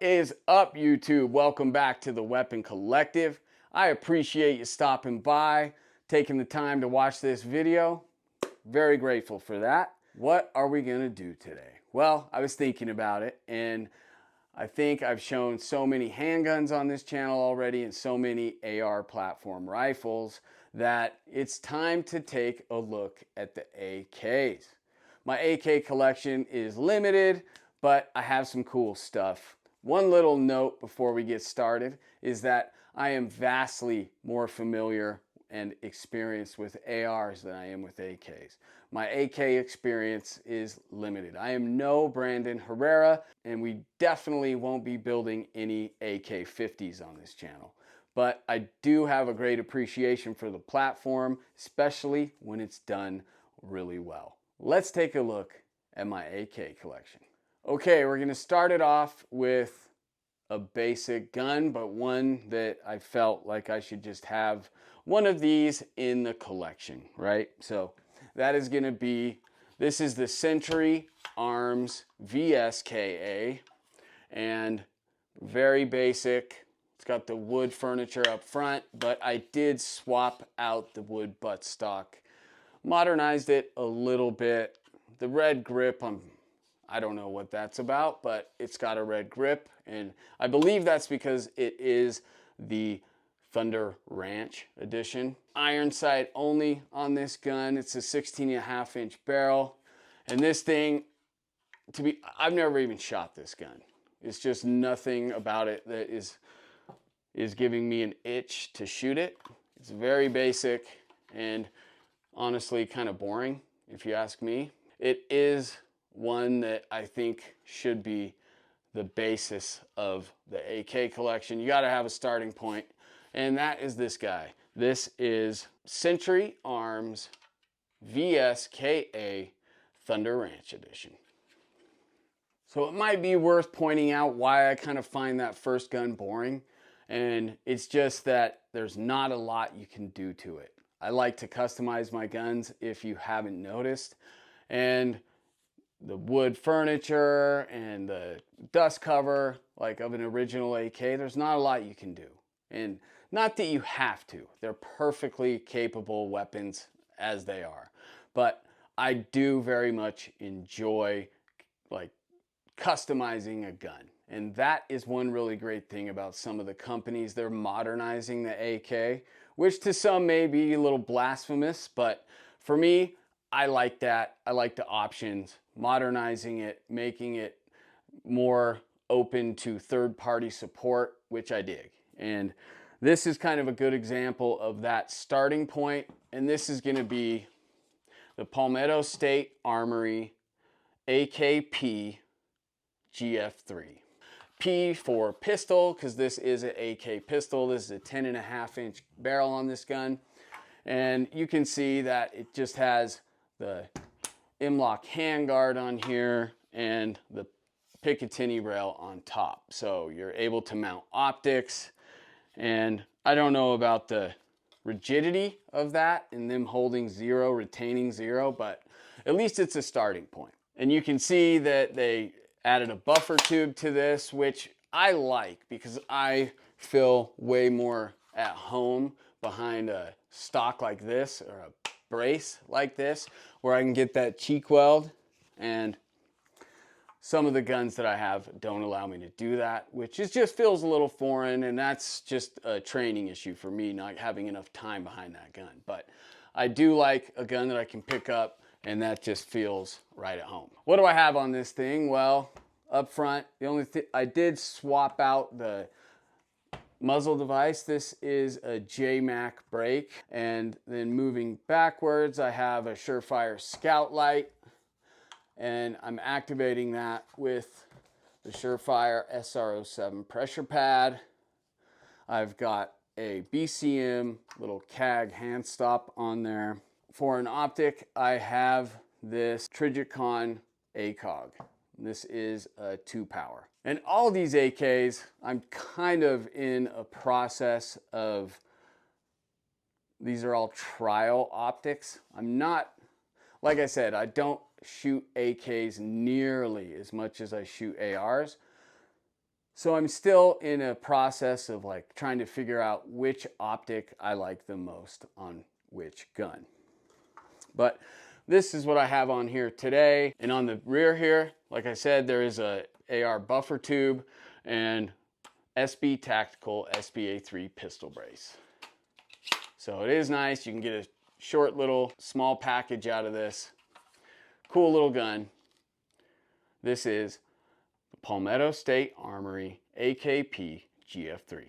is up, YouTube? Welcome back to the Weapon Collective. I appreciate you stopping by, taking the time to watch this video. Very grateful for that. What are we gonna do today? Well, I was thinking about it, and I think I've shown so many handguns on this channel already and so many AR platform rifles that it's time to take a look at the AKs. My AK collection is limited, but I have some cool stuff. One little note before we get started is that I am vastly more familiar and experienced with ARs than I am with AKs. My AK experience is limited. I am no Brandon Herrera, and we definitely won't be building any AK-50s on this channel. But I do have a great appreciation for the platform, especially when it's done really well. Let's take a look at my AK collection. Okay, we're gonna start it off with a basic gun, but one that I felt like I should just have one of these in the collection, right? So that is gonna be, this is the Sentry Arms VSK, and very basic. It's got the wood furniture up front, but I did swap out the wood buttstock, modernized it a little bit. The red grip, I don't know what that's about, but it's got a red grip, and I believe that's because it is the Thunder Ranch edition. Iron sight only on this gun. It's a 16.5-inch barrel, and this thing, I've never even shot this gun. It's just nothing about it that is giving me an itch to shoot it. It's very basic and honestly kind of boring, if you ask me. It is one that I think should be the basis of the AK collection. You gotta have a starting point, and that is this guy. This is Sentry Arms VSK Thunder Ranch Edition. So it might be worth pointing out why I kind of find that first gun boring, and it's just that there's not a lot you can do to it. I like to customize my guns, if you haven't noticed, and the wood furniture and the dust cover, like of an original AK, there's not a lot you can do. And not that you have to. They're perfectly capable weapons as they are. But I do very much enjoy like customizing a gun. And that is one really great thing about some of the companies. They're modernizing the AK, which to some may be a little blasphemous, but for me, I like that. I like the options, modernizing it, making it more open to third-party support, which I dig. And this is kind of a good example of that starting point. And this is going to be the Palmetto State Armory AKP GF3. P for pistol, because this is an AK pistol. This is a 10.5-inch barrel on this gun. And you can see that it just has the M-LOK handguard on here and the Picatinny rail on top. So you're able to mount optics, and I don't know about the rigidity of that and them holding zero, retaining zero, but at least it's a starting point. And you can see that they added a buffer tube to this, which I like because I feel way more at home behind a stock like this or a brace like this, where I can get that cheek weld, and some of the guns that I have don't allow me to do that, which just feels a little foreign, and that's just a training issue for me, not having enough time behind that gun. But I do like a gun that I can pick up, and that just feels right at home. What do I have on this thing? Well, up front, the only thing I did swap out the muzzle device. This is a JMac brake, and then moving backwards, I have a Surefire Scout light, and I'm activating that with the Surefire SR07 pressure pad. I've got a BCM little CAG hand stop on there. For an optic, I have this Trijicon ACOG. This is a 2-power. And all these AKs, I'm kind of in a process of, these are all trial optics. I'm not, like I said, I don't shoot AKs nearly as much as I shoot ARs. So I'm still in a process of like trying to figure out which optic I like the most on which gun. But this is what I have on here today. And on the rear here, like I said, there is a AR buffer tube and SB Tactical SBA3 pistol brace. So it is nice. You can get a short little small package out of this. Cool little gun. This is the Palmetto State Armory AKP GF3.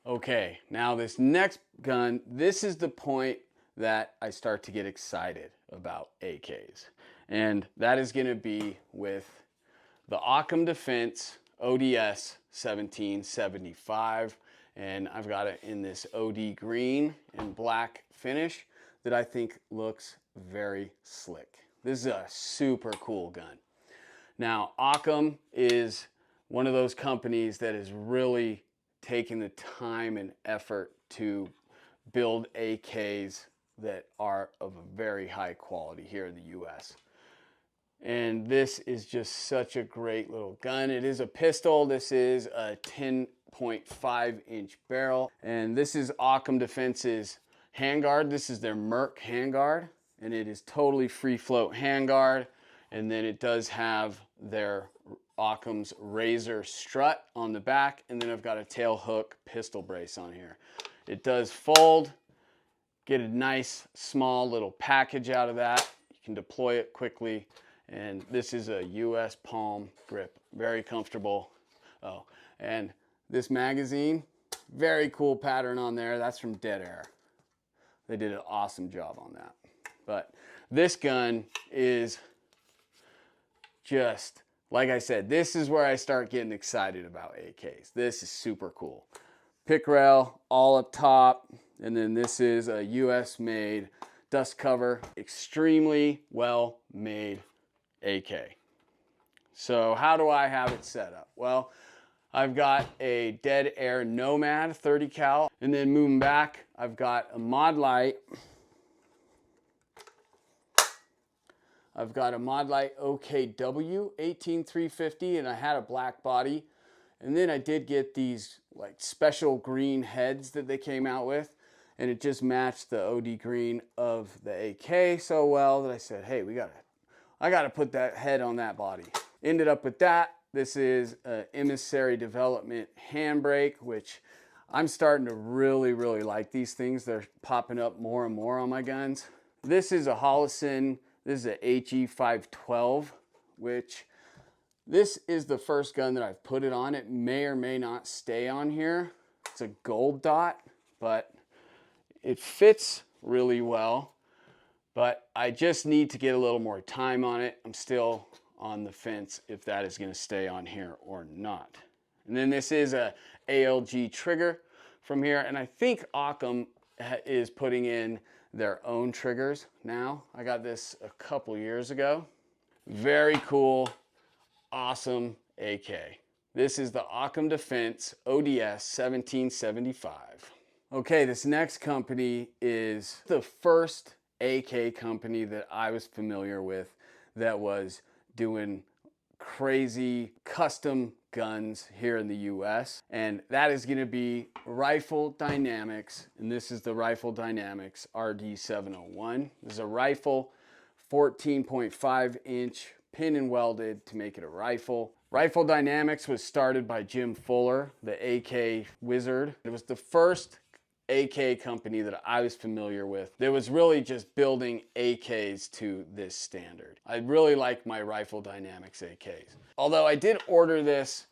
Okay, now this next gun, this is the point that I start to get excited about AKs. And that is going to be with the Defense ODS 1775. And I've got it in this OD green and black finish that I think looks very slick. This is a super cool gun. Now, Occam is one of those companies that is really taking the time and effort to build AKs that are of a very high quality here in the US. And this is just such a great little gun. It is a pistol. This is a 10.5 inch barrel. And this is Occam Defense's handguard. This is their Merc handguard. And it is totally free float handguard. And then it does have their Occam's Razor strut on the back. And then I've got a tail hook pistol brace on here. It does fold. Get a nice small little package out of that. You can deploy it quickly. And this is a US palm grip, very comfortable. Oh, and this magazine, very cool pattern on there. That's from Dead Air. They did an awesome job on that. But this gun is just, like I said, this is where I start getting excited about AKs. This is super cool. Pick rail all up top. And then this is a US made dust cover, extremely well made AK. So how do I have it set up? Well, I've got a Dead Air Nomad 30 cal, and then moving back, I've got a Mod Light. I've got a Mod Light OKW 18350, and I had a black body. And then I did get these like special green heads that they came out with, and it just matched the OD green of the AK so well that I said, hey, I gotta put that head on that body. Ended up with that. This is an Emissary Development handbrake, which I'm starting to really, really like these things. They're popping up more and more on my guns. This is a Holosun. This is a HE512, which this is the first gun that I've put it on. It may or may not stay on here. It's a gold dot, but it fits really well. But I just need to get a little more time on it. I'm still on the fence if that is going to stay on here or not. And then this is a ALG trigger from here. And I think Occam is putting in their own triggers now. I got this a couple years ago. Very cool, awesome AK. This is the Occam Defense ODS 1775. Okay, this next company is the first AK company that I was familiar with that was doing crazy custom guns here in the US, and that is going to be Rifle Dynamics, and this is the Rifle Dynamics RD701. This is a rifle, 14.5 inch pin and welded to make it a rifle. Rifle Dynamics was started by Jim Fuller, the AK wizard. It was the first AK company that I was familiar with that was really just building AKs to this standard. I really like my Rifle Dynamics AKs. Although I did order this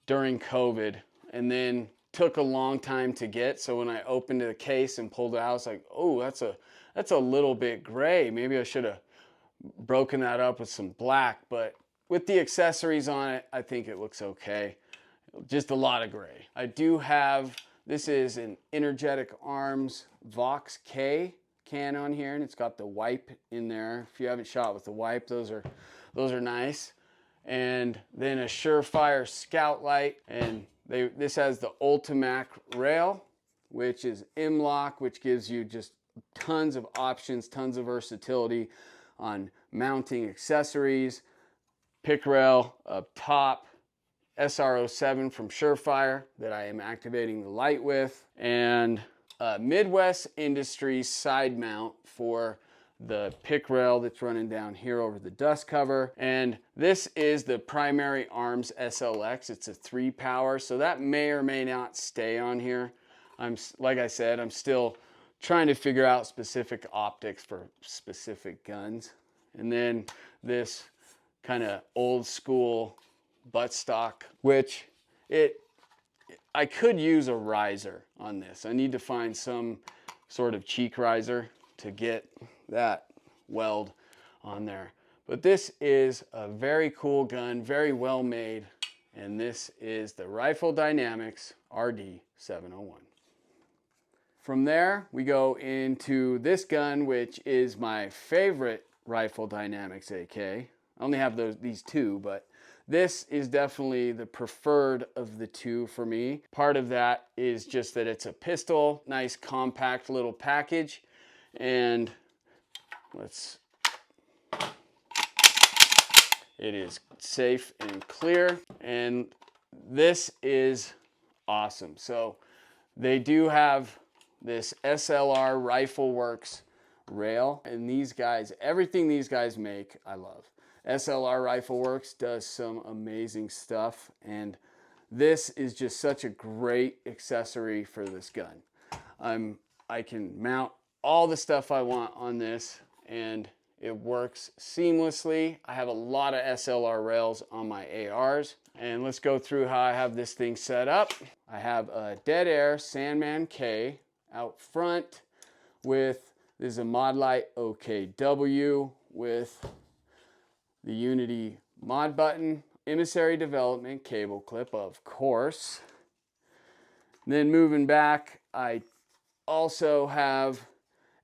during COVID and then took a long time to get, so when I opened the case and pulled it out, I was like, oh, that's a little bit gray. Maybe I should have broken that up with some black, but with the accessories on it, I think it looks okay. Just a lot of gray. I do have, this is an Energetic Arms Vox K can on here, and it's got the wipe in there. If you haven't shot with the wipe, those are nice. And then a Surefire Scout Light, and this has the Ultimac rail, which is M-LOK, which gives you just tons of options, tons of versatility on mounting accessories. Pick rail up top, SR07 from Surefire that I am activating the light with, and a Midwest Industries side mount for the pick rail that's running down here over the dust cover. And this is the Primary Arms SLX. It's a 3-power, so that may or may not stay on here. Like I said, I'm still trying to figure out specific optics for specific guns. And then this kind of old school buttstock, which I could use a riser on this. I need to find some sort of cheek riser to get that weld on there. But this is a very cool gun, very well made, and this is the Rifle Dynamics RD701. From there, we go into this gun, which is my favorite Rifle Dynamics AK. I only have these two, but this is definitely the preferred of the two for me. Part of that is just that it's a pistol, nice compact little package, and it is safe and clear, and this is awesome. So they do have this SLR Rifle Works rail, and these guys, everything these guys make, I love. SLR Rifle Works does some amazing stuff, and this is just such a great accessory for this gun. I can mount all the stuff I want on this, and it works seamlessly. I have a lot of SLR rails on my ARs, and let's go through how I have this thing set up. I have a Dead Air Sandman K out front with, this is a Mod Light OKW with the Unity mod button, Emissary Development cable clip, of course. Then moving back, I also have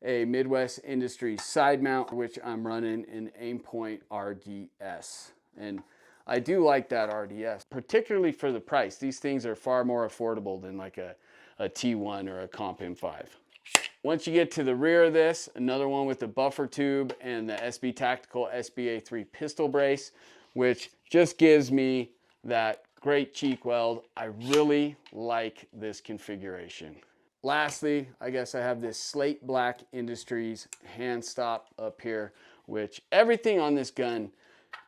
a Midwest Industries side mount, which I'm running an Aimpoint RDS. And I do like that RDS, particularly for the price. These things are far more affordable than like a T1 or a Comp M5. Once you get to the rear of this, another one with the buffer tube and the SB Tactical SBA3 pistol brace, which just gives me that great cheek weld. I really like this configuration. Lastly, I guess I have this Slate Black Industries hand stop up here, which everything on this gun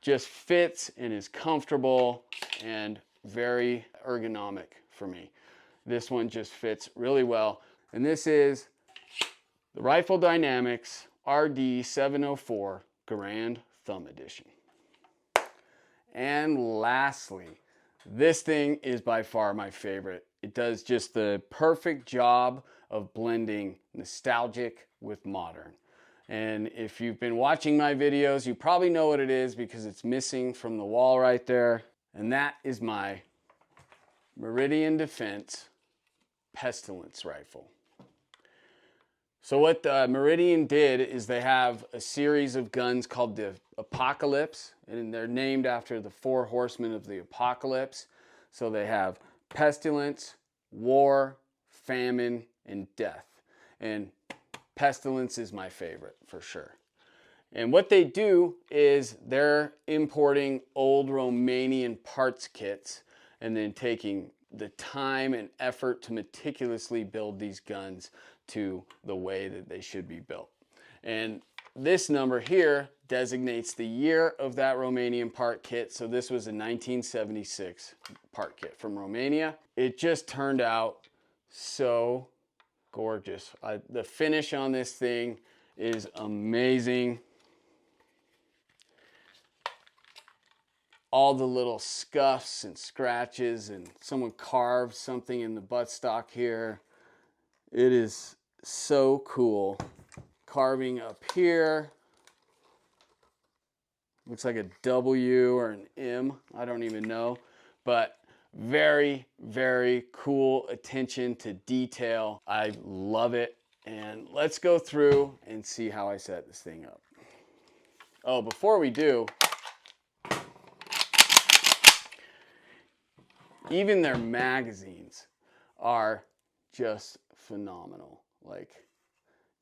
just fits and is comfortable and very ergonomic for me. This one just fits really well. And this is the Rifle Dynamics RD704 Grand Thumb Edition. And lastly, this thing is by far my favorite. It does just the perfect job of blending nostalgic with modern. And if you've been watching my videos, you probably know what it is because it's missing from the wall right there. And that is my Meridian Defense Pestilence rifle. So what Meridian did is they have a series of guns called the Apocalypse, and they're named after the 4 horsemen of the apocalypse. So they have Pestilence, War, Famine, and Death. And Pestilence is my favorite for sure. And what they do is they're importing old Romanian parts kits and then taking the time and effort to meticulously build these guns to the way that they should be built. And this number here designates the year of that Romanian part kit. So this was a 1976 part kit from Romania. It just turned out so gorgeous. The finish on this thing is amazing. All the little scuffs and scratches, and someone carved something in the buttstock here. It is so cool. Carving up here. Looks like a W or an M. I don't even know. But very, very cool attention to detail. I love it. And let's go through and see how I set this thing up. Oh, before we do, even their magazines are just phenomenal. Like,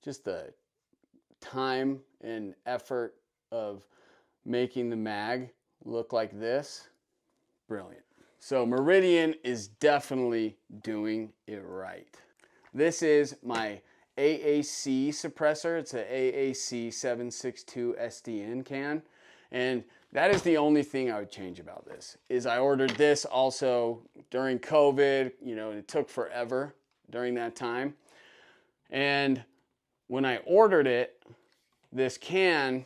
just the time and effort of making the mag look like this, brilliant. So Meridian is definitely doing it right. This is my AAC suppressor. It's an AAC 762 SDN can. And that is the only thing I would change about this, is I ordered this also during COVID. You know, it took forever during that time. And when I ordered it, this can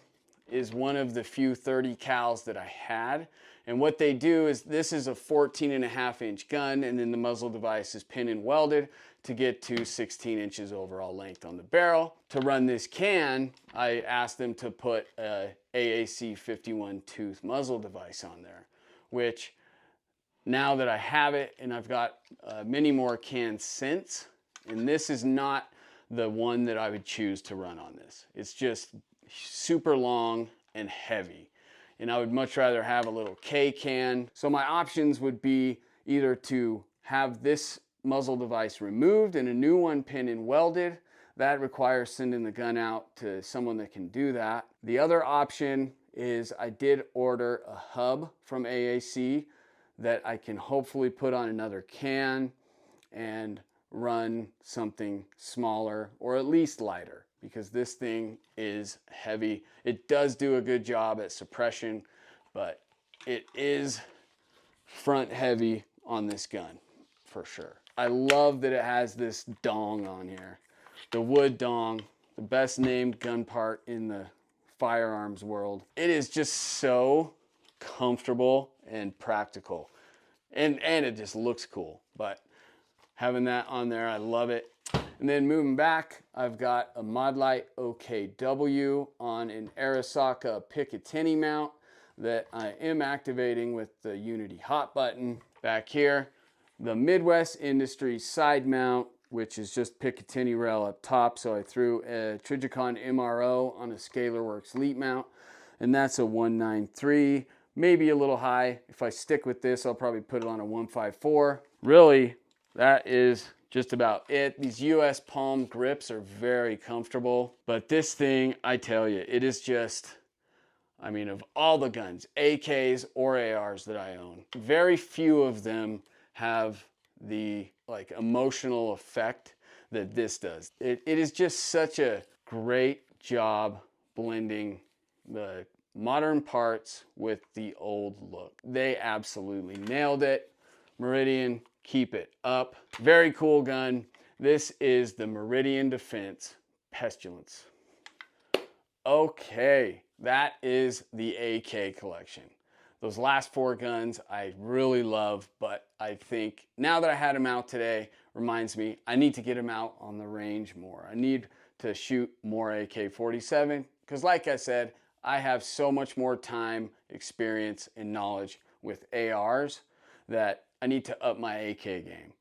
is one of the few 30 cals that I had. And what they do is, this is a 14.5-inch gun, and then the muzzle device is pin and welded to get to 16 inches overall length on the barrel. To run this can, I asked them to put a AAC 51 tooth muzzle device on there, which now that I have it, and I've got many more cans since, and this is not the one that I would choose to run on this. It's just super long and heavy. And I would much rather have a little K can. So my options would be either to have this muzzle device removed and a new one pin and welded. That requires sending the gun out to someone that can do that. The other option is I did order a hub from AAC that I can hopefully put on another can and run something smaller or at least lighter, because this thing is heavy. It does do a good job at suppression, but it is front heavy on this gun for sure. I love that it has this dong on here. The wood dong, the best named gun part in the firearms world. It is just so comfortable and practical. And it just looks cool. But having that on there, I love it. And then moving back, I've got a Modlite OKW on an Arisaka Picatinny mount that I am activating with the Unity hot button. Back here, the Midwest Industries side mount, which is just Picatinny rail up top. So I threw a Trijicon MRO on a ScalarWorks Elite mount, and that's a 193, maybe a little high. If I stick with this, I'll probably put it on a 154. Really, that is just about it. These US palm grips are very comfortable, but this thing, I tell you, it is just, I mean, of all the guns, AKs or ARs that I own, very few of them have the like emotional effect that this does. It is just such a great job blending the modern parts with the old look. They absolutely nailed it. Meridian, keep it up. Very cool gun. This is the Meridian Defense Pestilence. Okay, that is the AK collection. Those last 4 guns I really love, but I think now that I had them out today, reminds me I need to get them out on the range more. I need to shoot more AK-47, because like I said, I have so much more time, experience, and knowledge with ARs that I need to up my AK game.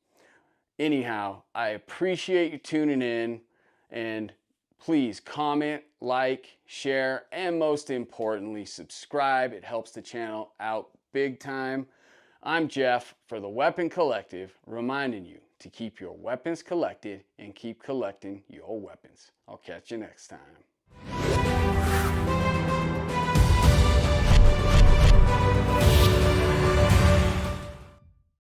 Anyhow, I appreciate you tuning in, and please comment, like, share, and most importantly, subscribe. It helps the channel out big time. I'm Jeff for the Weapon Collective, reminding you to keep your weapons collected and keep collecting your weapons. I'll catch you next time.